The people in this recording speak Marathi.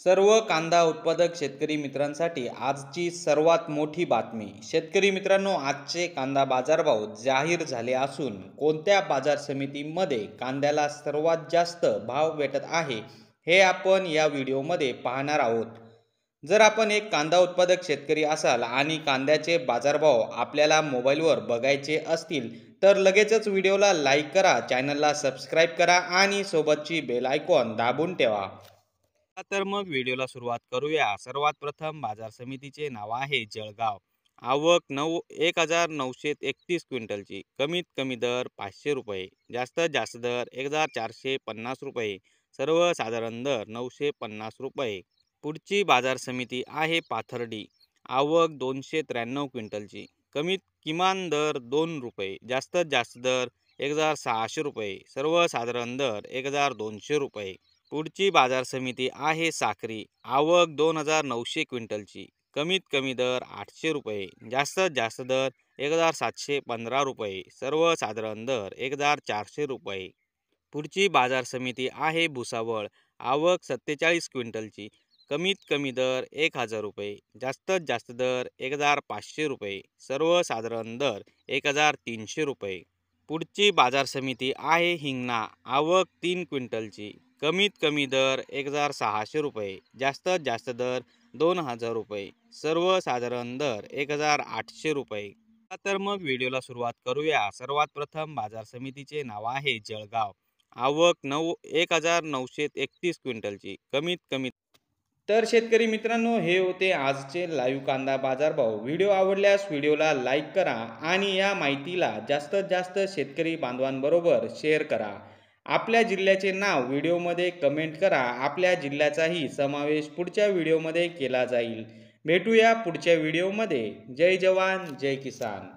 सर्व कांदा उत्पादक शेतकरी मित्रांसाठी आजची सर्वात मोठी बातमी। शेतकरी मित्रांनो, आजचे कांदा बाजारभाव जाहीर झाले असून कोणत्या बाजार समितीमध्ये कांद्याला सर्वात जास्त भाव भेटत आहे हे आपण या व्हिडिओमध्ये पाहणार आहोत। जर आपण एक कांदा उत्पादक शेतकरी असाल आणि कांद्याचे बाजारभाव आपल्याला मोबाईलवर बघायचे असतील तर लगेचच व्हिडिओला लाईक करा, चॅनलला सबस्क्राईब करा आणि सोबतची बेल आयकॉन दाबून ठेवा। तर मग व्हिडिओला सुरुवात करूया। सर्वात प्रथम बाजार समितीचे नाव आहे जळगाव। आवक 1931 क्विंटलची। कमीत कमी दर 500 रुपये, जास्तीत जास्त दर 1450 रुपये, सर्वसाधारण दर 950 रुपये। पुढची बाजार समिती आहे पाथर्डी। आवक 293 क्विंटलची। किमान दर 2 रुपये, जास्तीत जास्त दर 1600 रुपये, सर्वसाधारण दर 1200 रुपये। पुढची बाजार समिती आहे साक्री। आवक 2900 क्विंटलची। कमीत कमी दर 800 रुपये, जास्तीत जास्त दर 1715 रुपये, सर्वसाधारण दर 1400 रुपये। पुढची बाजार समिती आहे भुसावळ। आवक 47 क्विंटलची। कमीत कमी दर 1000 रुपये, जास्तीत जास्त दर 1500 रुपये, सर्वसाधारण दर 1300 रुपये। पुढची बाजार समिती आहे हिंगणा। आवक 3 क्विंटलची। कमीत कमी दर 1600 रुपये, जास्तीत जास्त दर 2000 रुपये, सर्वसाधारण दर 1800 रुपये। तर मग व्हिडिओला सुरुवात करूया। सर्वात प्रथम बाजार समितीचे नाव आहे जळगाव। आवक 1931 क्विंटलची। कमीत कमी। तर शेतकरी मित्रांनो, हे होते आजचे लाईव्ह कांदा बाजारभाव। व्हिडिओ आवडल्यास व्हिडिओला लाईक करा आणि या माहितीला जास्तीत जास्त शेतकरी बांधवांबरोबर शेअर करा। आपल्या जिल्ह्याचे नाव व्हिडिओमध्ये कमेंट करा। आपल्या जिल्ह्याचाही समावेश पुढच्या व्हिडिओमध्ये केला जाईल। भेटूया पुढच्या व्हिडिओमध्ये। जय जवान जय किसान।